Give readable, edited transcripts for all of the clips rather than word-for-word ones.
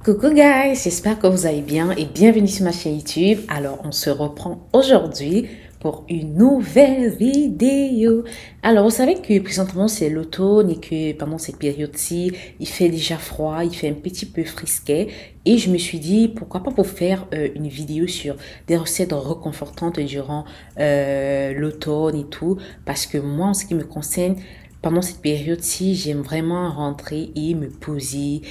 Coucou guys, j'espère que vous allez bien et bienvenue sur ma chaîne YouTube. Alors on se reprend aujourd'hui pour une nouvelle vidéo. Alors vous savez que présentement c'est l'automne et que pendant cette période-ci il fait déjà froid, il fait un petit peu frisquet. Et je me suis dit pourquoi pas pour faire une vidéo sur des recettes réconfortantes durant l'automne et tout. Parce que moi en ce qui me concerne, pendant cette période-ci, j'aime vraiment rentrer et me poser,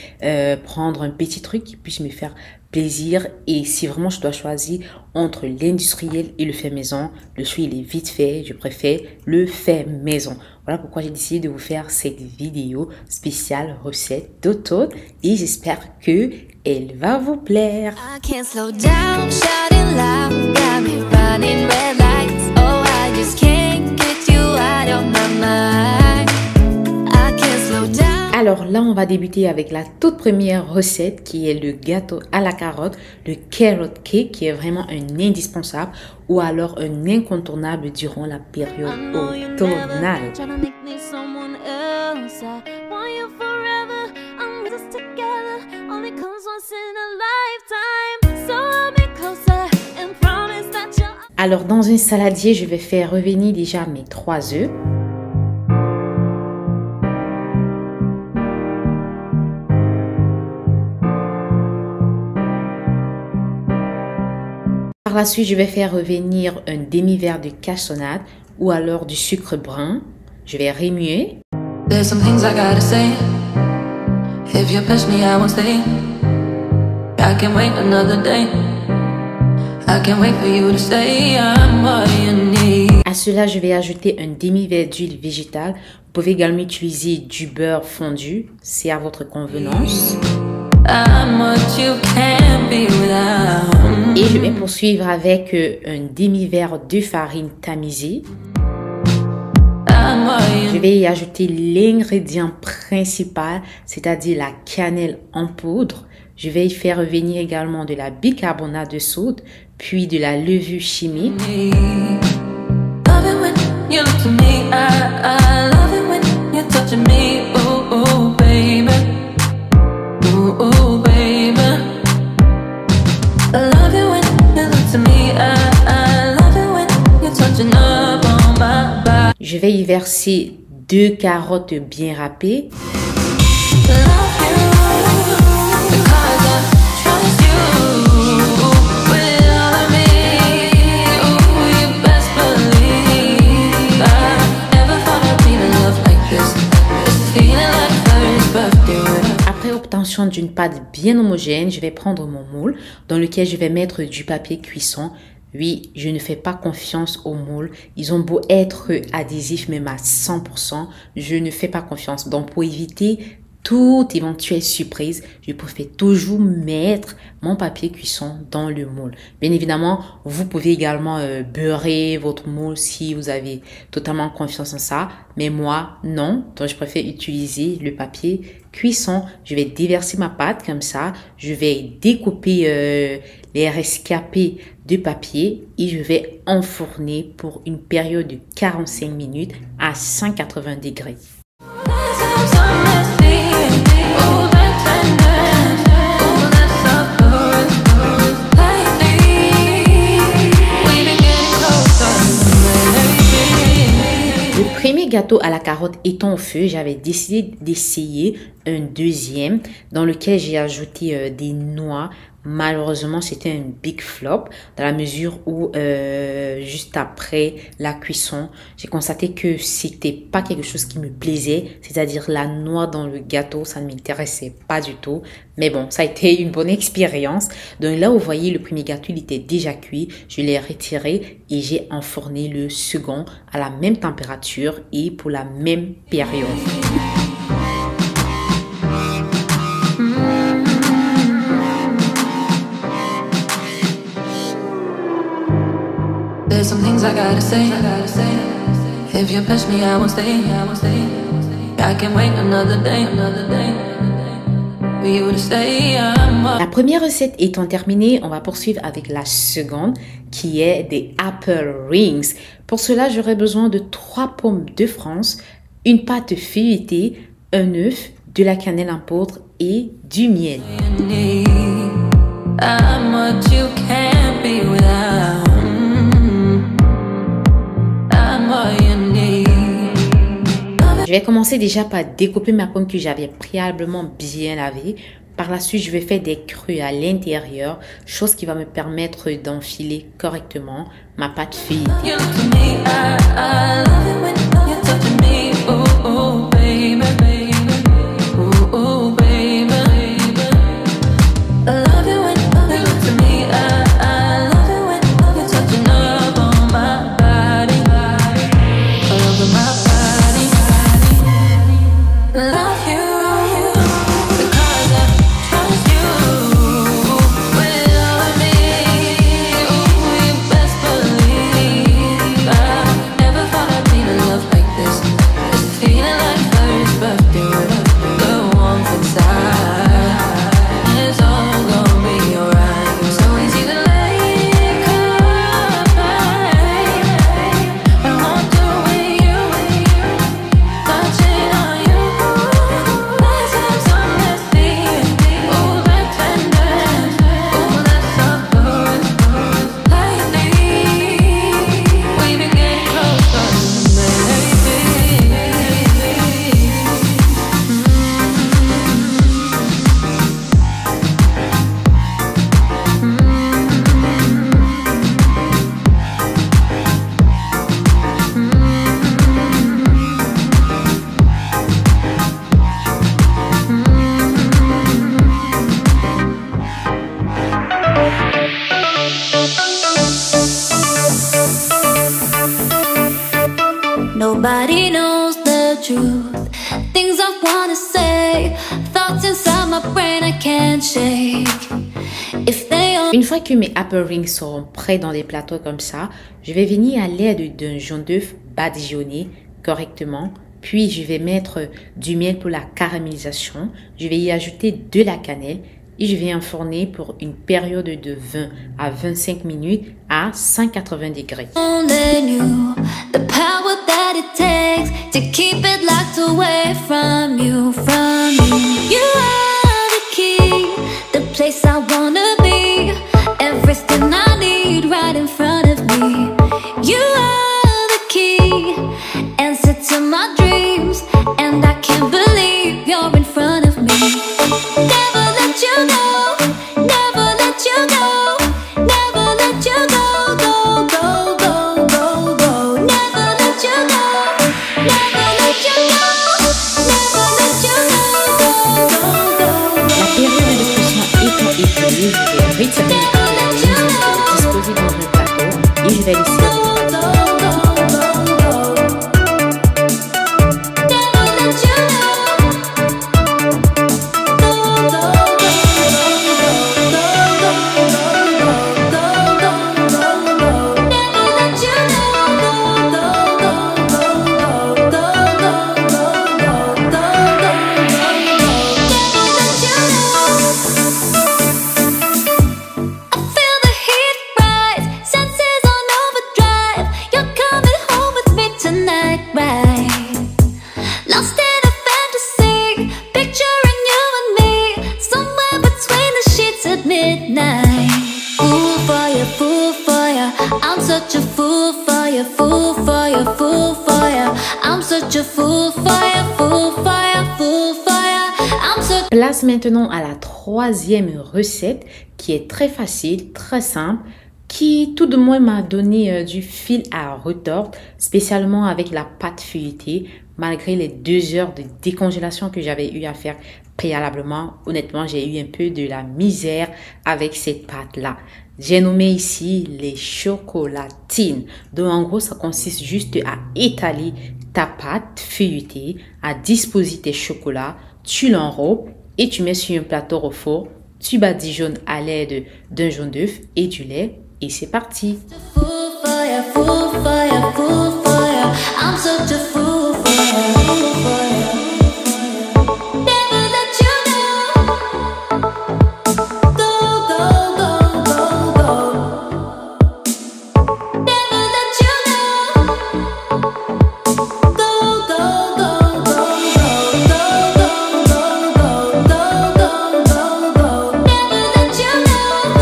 prendre un petit truc qui puisse me faire plaisir. Et si vraiment je dois choisir entre l'industriel et le fait maison, le choix il est vite fait, je préfère le fait maison. Voilà pourquoi j'ai décidé de vous faire cette vidéo spéciale recette d'automne et j'espère que elle va vous plaire. I can't slow down, shouting loud, got me running red lights. Oh, I just can't get you out of my mind. Alors là, on va débuter avec la toute première recette qui est le gâteau à la carotte, le carrot cake qui est vraiment un indispensable ou alors un incontournable durant la période automnale. Alors dans un saladier, je vais faire revenir déjà mes 3 œufs. Par la suite, je vais faire revenir un demi-verre de cassonade ou alors du sucre brun. Je vais remuer. À cela, je vais ajouter un demi-verre d'huile végétale. Vous pouvez également utiliser du beurre fondu, c'est à votre convenance. Et je vais poursuivre avec un demi-verre de farine tamisée. Je vais y ajouter l'ingrédient principal, c'est-à-dire la cannelle en poudre. Je vais y faire revenir également de la bicarbonate de soude, puis de la levure chimique. Je vais y verser 2 carottes bien râpées. Après obtention d'une pâte bien homogène, je vais prendre mon moule dans lequel je vais mettre du papier cuisson. Oui, je ne fais pas confiance aux moules. Ils ont beau être adhésifs, même à 100%, je ne fais pas confiance. Donc, pour éviter toute éventuelle surprise, je préfère toujours mettre mon papier cuisson dans le moule. Bien évidemment, vous pouvez également beurrer votre moule si vous avez totalement confiance en ça. Mais moi, non. Donc, je préfère utiliser le papier cuisson. Je vais déverser ma pâte comme ça. Je vais découper les rescapés de papier et je vais enfourner pour une période de 45 minutes à 180 degrés. Le premier gâteau à la carotte étant au feu, j'avais décidé d'essayer un deuxième dans lequel j'ai ajouté des noix. Malheureusement, c'était un big flop dans la mesure où juste après la cuisson, j'ai constaté que c'était pas quelque chose qui me plaisait, c'est-à-dire la noix dans le gâteau, ça ne m'intéressait pas du tout. Mais bon, ça a été une bonne expérience. Donc là, vous voyez, le premier gâteau, il était déjà cuit. Je l'ai retiré et j'ai enfourné le second à la même température et pour la même période. There's some things I gotta say. If you push me, I won't stay. I can't wait another day. For you to stay. La première recette étant terminée, on va poursuivre avec la seconde qui est des apple rings. Pour cela, j'aurai besoin de 3 pommes de France, une pâte feuilletée, un œuf, de la cannelle en poudre et du miel. I'm what you can't be without. I'm what you need. Je vais commencer déjà par découper ma pomme que j'avais préalablement bien lavée. Par la suite, je vais faire des creux à l'intérieur, chose qui va me permettre d'enfiler correctement ma pâte feuilletée. You look to me, I love it when you're touching me. Ooh, ooh, baby, baby. Ooh, ooh, baby, baby. I love it when you look to me, I love it when you're touching up on my body, all over my body. Love you. Nobody knows the truth. Things I wanna say, thoughts inside my brain I can't shake. If they Une fois que mes apple rings seront prêts dans des plateaux comme ça, je vais venir à l'aide d'un jaune d'œuf badigeonné correctement. Puis je vais mettre du miel pour la caramélisation. Je vais y ajouter de la cannelle et je vais enfourner pour une période de 20 à 25 minutes à 180 degrés. only knew the power that it takes to keep it locked away from you, from you. You are the key, the place I wanna be, everything I need right in front of me. You are the key, answer to my dreams, and I can't believe you're in front of me. Never let you go, never let you go, never let you go, go, go, go, go, go. Never let you go, never let you go, never let you go, go, go, go. La période de cuisson étant écoulée, je vais retirer mes apple rings, disposer dans un plateau et je vais les servir. I'm such a fool for you, fool for you, fool for you. I'm such a fool for you, fool for you, fool for you. I'm such. Place maintenant à la troisième recette qui est très facile, très simple, qui tout de moins m'a donné du fil à retordre, spécialement avec la pâte feuilletée, malgré les 2 heures de décongélation que j'avais eu à faire préalablement. Honnêtement, j'ai eu un peu de la misère avec cette pâte-là. J'ai nommé ici les chocolatines. Donc, en gros, ça consiste juste à étaler ta pâte feuilletée, à disposer tes chocolats, tu l'enrobes et tu mets sur un plateau au four. Tu badigeonnes à l'aide d'un jaune d'œuf et du lait et c'est parti. Fool for you, fool for you, fool for you. I'm such a fool for you, fool for you. Never let you go. Go, go, go, go, go. Never let you go. Go, go, go, go, go, go, go, go, go, go, go, go. Never let you go.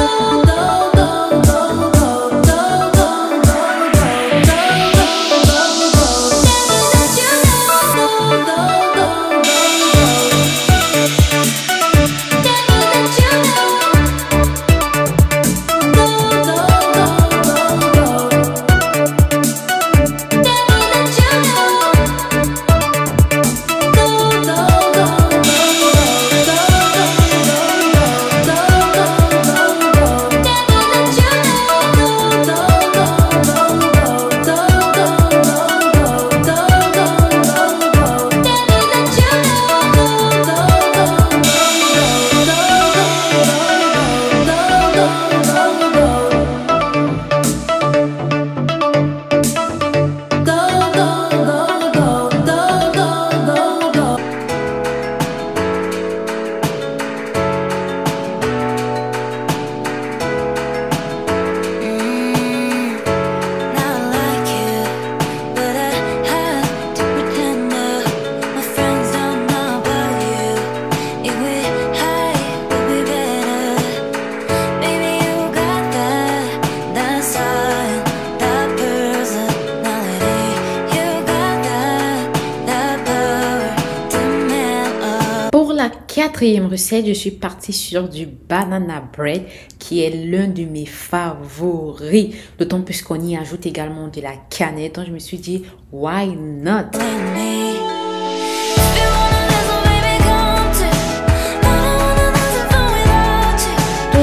quatrième recette, je suis partie sur du banana bread qui est l'un de mes favoris. D'autant plus qu'on y ajoute également de la cannelle. Donc je me suis dit, why not?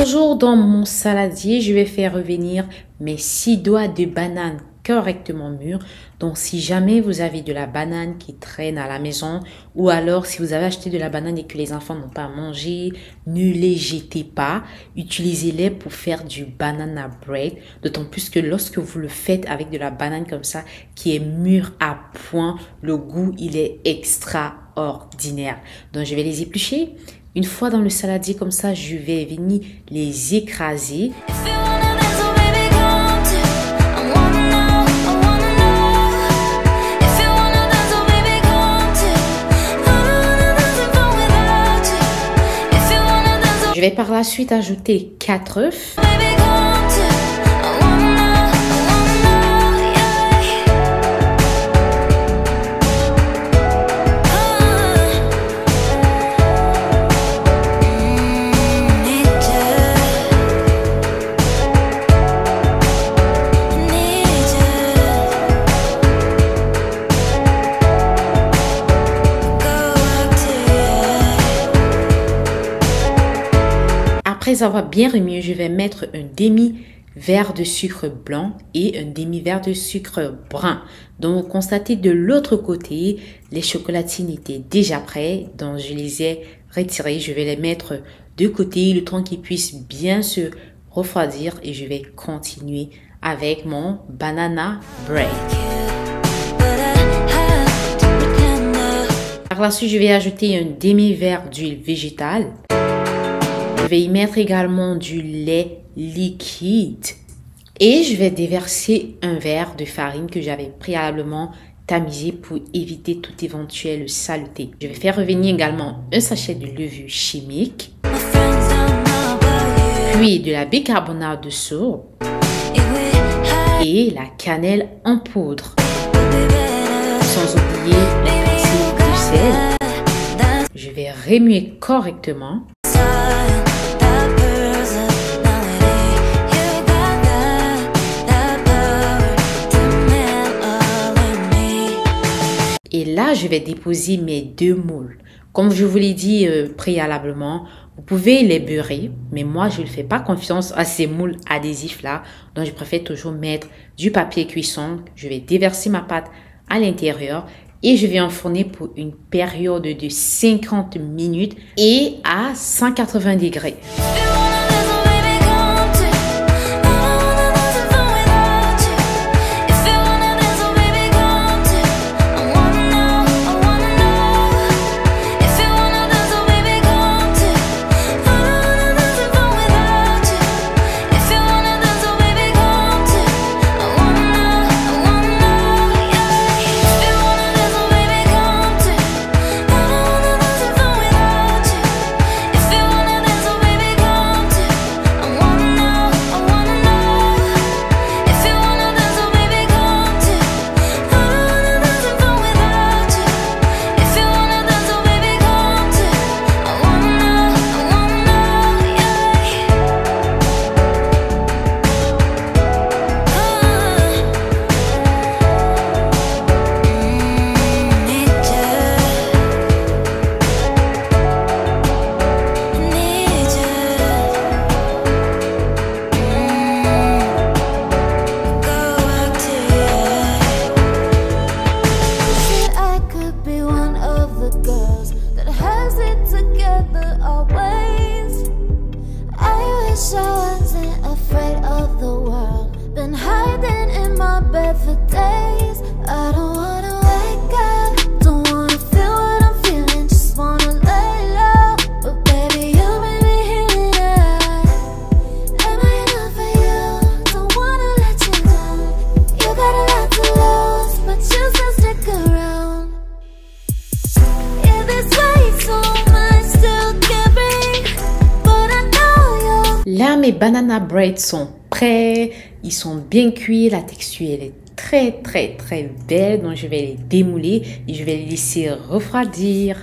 Toujours dans mon saladier, je vais faire revenir mes 6 doigts de banane correctement mûrs. Donc si jamais vous avez de la banane qui traîne à la maison, ou alors si vous avez acheté de la banane et que les enfants n'ont pas mangé, ne les jetez pas. Utilisez-les pour faire du banana bread. D'autant plus que lorsque vous le faites avec de la banane comme ça, qui est mûre à point, le goût il est extraordinaire. Donc je vais les éplucher. Une fois dans le saladier comme ça, je vais venir les écraser. Je vais par la suite ajouter 4 œufs. Après avoir bien remué, je vais mettre un demi-verre de sucre blanc et un demi-verre de sucre brun. Donc, vous constatez de l'autre côté, les chocolatines étaient déjà prêts. Donc, je les ai retirés. Je vais les mettre de côté, le temps qu'ils puissent bien se refroidir. Et je vais continuer avec mon banana bread. Par la suite, je vais ajouter un demi-verre d'huile végétale. Je vais y mettre également du lait liquide et je vais déverser un verre de farine que j'avais préalablement tamisé pour éviter toute éventuelle saleté. Je vais faire revenir également un sachet de levure chimique, puis de la bicarbonate de soude et la cannelle en poudre, sans oublier une pincée de sel. Je vais remuer correctement. Et là, je vais déposer mes 2 moules. Comme je vous l'ai dit préalablement, vous pouvez les beurrer, mais moi, je ne fais pas confiance à ces moules adhésifs-là. Donc, je préfère toujours mettre du papier cuisson. Je vais déverser ma pâte à l'intérieur et je vais enfourner pour une période de 50 minutes et à 180 degrés. Là, mes banana bread sont prêts. Ils sont bien cuits. La texture, elle est très belle. Donc, je vais les démouler et je vais les laisser refroidir.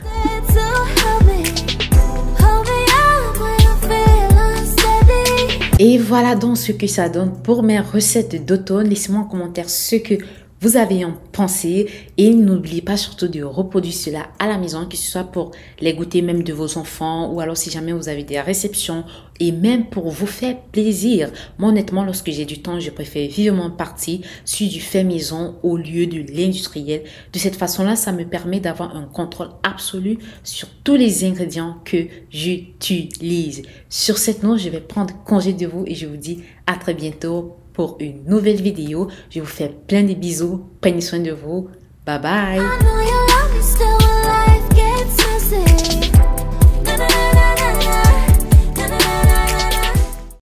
Et voilà donc ce que ça donne pour mes recettes d'automne. Laissez-moi en commentaire ce que vous avez en pensé et n'oubliez pas surtout de reproduire cela à la maison, que ce soit pour les goûter même de vos enfants ou alors si jamais vous avez des réceptions et même pour vous faire plaisir. Moi honnêtement, lorsque j'ai du temps, je préfère vivement partir sur du fait maison au lieu de l'industriel. De cette façon-là, ça me permet d'avoir un contrôle absolu sur tous les ingrédients que j'utilise. Sur cette note, je vais prendre congé de vous et je vous dis à très bientôt pour une nouvelle vidéo. Je vous fais plein de bisous. Prenez soin de vous. Bye bye.